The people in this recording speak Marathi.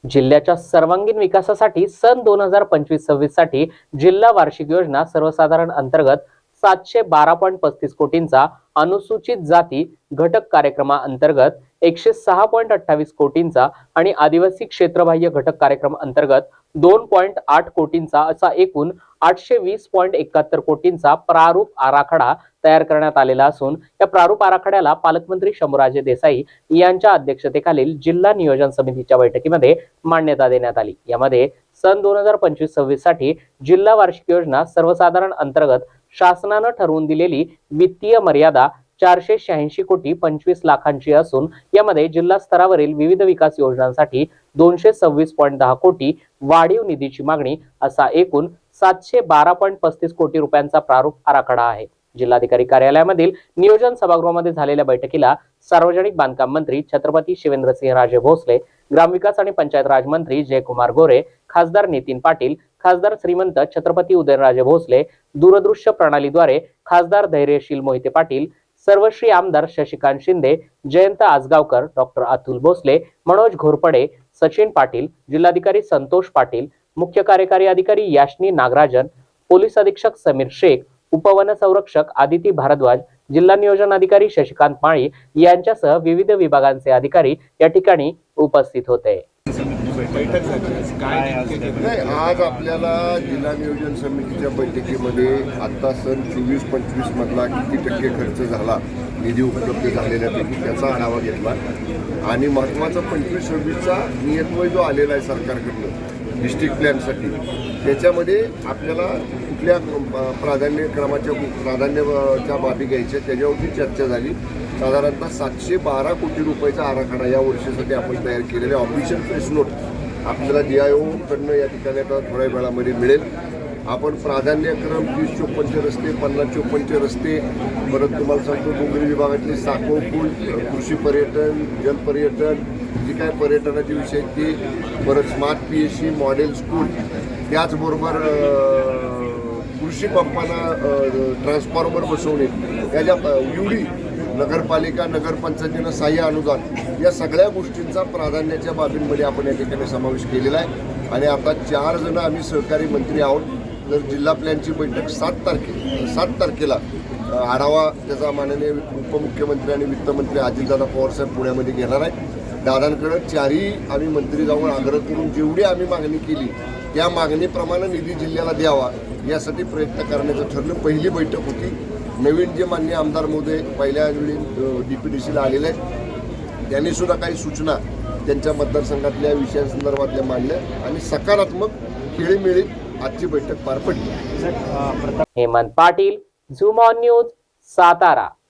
जिल्ह्याच्या सर्वांगीण विकासासाठी सन 2025-26 साठी जिल्हा वार्षिक योजना सर्वसाधारण अंतर्गत 712.35 कोटींचा, अनुसूचित जाती घटक कार्यक्रमाअंतर्गत 106.28 कोटींचा आणि आदिवासी क्षेत्रबाह्य घटक कार्यक्रम अंतर्गत 2.8 कोटींचा असा एकूण 820.71 कोटींचा प्रारूप आराखडा तयार करण्यात आलेला असून या प्रारूप आराखड्याला पालकमंत्री शंभूराजे देसाई यांच्या अध्यक्षतेखालील जिल्हा नियोजन समितीच्या बैठकीमध्ये मान्यता देण्यात आली। यामध्ये सन 2025-26 साठी जिल्हा वार्षिक योजना सर्वसाधारण अंतर्गत शासनाने ठरवून दिलेली वित्तीय मर्यादा 486 कोटी 25 लाखांची असून यामध्ये जिल्हा स्तरावरील विविध विकास योजनांसाठी 226.10 कोटी वाढीव निधीची मागणी असा एकूण 712.35 कोटी रुपयांचा प्रारूप आराखडा आहे। जिल्हाधिकारी कार्यालयामधील नियोजन सभागृहामध्ये झालेल्या बैठकीला सार्वजनिक बांधकाम मंत्री छत्रपती शिवेंद्रसिंहराजे भोसले, ग्रामविकास आणि पंचायत राज मंत्री जयकुमार गोरे, खासदार नितीन पाटील, खासदार श्रीमंत छत्रपती उदयनराजे भोसले, दूरदृश्य प्रणालीद्वारे खासदार धैर्यशील मोहिते पाटील, सर्वश्री आमदार शशिकांत शिंदे, जयंत आजगावकर, डॉक्टर अतुल भोसले, मनोज घोरपडे, सचिन पाटील, जिल्हाधिकारी संतोष पाटील, मुख्य कार्यकारी अधिकारी याशनी नागराजन, पोलीस अधीक्षक समीर शेख, उपवन संरक्षक आदिती भारद्वाज, जिल्हा नियोजन अधिकारी शशिकांत माळी यांच्यासह विविध विभागांचे अधिकारी या ठिकाणी उपस्थित होते। आज आपल्याला जिल्हा नियोजन समितीच्या बैठकीमध्ये आता सन 24-25 मधला किती टक्के खर्च झाला, निधी उपलब्ध झालेल्यापैकी त्याचा आढावा घेतला आणि महत्त्वाचा 25-26चा नियतवय जो आलेला आहे सरकारकडून डिस्ट्रिक्ट प्लॅनसाठी, त्याच्यामध्ये आपल्याला कुठल्या प्राधान्याच्या बाबी घ्यायच्या त्याच्यावरती चर्चा झाली। साधारणतः 712 कोटी रुपयाचा आराखडा या वर्षासाठी आपण तयार केलेले ऑफिशियल प्रेस नोट आपल्याला DIO कडनं या ठिकाणी आता थोड्या वेळामध्ये मिळेल। आपण प्राधान्यक्रम 30-54 रस्ते, 50-54 रस्ते, परत तुम्हाला सांगतो डोंगरी विभागातले साखो पूल, कृषी पर्यटन, जलपर्यटन, जी काय पर्यटनाचे विषय ते, परत स्मार्ट PSC मॉडेल स्कूल, त्याचबरोबर कृषी पंपांना ट्रान्सफॉर्मर बसवणे, त्याच्या UD नगरपालिका नगरपंचायतीनं सहाय्य अनुदान, या सगळ्या गोष्टींचा प्राधान्याच्या बाबींमध्ये आपण या ठिकाणी समावेश केलेला आहे। आणि आता 4 जण आम्ही सहकारी मंत्री आहोत, तर जिल्हा प्लॅनची बैठक 7 तारखेला आढावा त्याचा माननीय उपमुख्यमंत्री आणि वित्तमंत्री अजितदादा पवारसाहेब पुण्यामध्ये घेणार आहेत। दादांकडे 4ही आम्ही मंत्री जाऊन आग्रह करून जेवढी आम्ही मागणी केली त्या मागणीप्रमाणे निधी जिल्ह्याला द्यावा यासाठी प्रयत्न करण्याचं ठरलं। पहिली बैठक होती। नवीन जे माननीय आमदार महोदय पहिल्या वेळी DPDCला आलेले आहेत, त्यांनी सुद्धा काही सूचना त्यांच्या मतदारसंघातल्या विषयांसंदर्भातल्या मांडल्या आणि सकारात्मक खेळीमेळीत आजची बैठक पार पडली। Hemant Patil, zoom on news, Satara.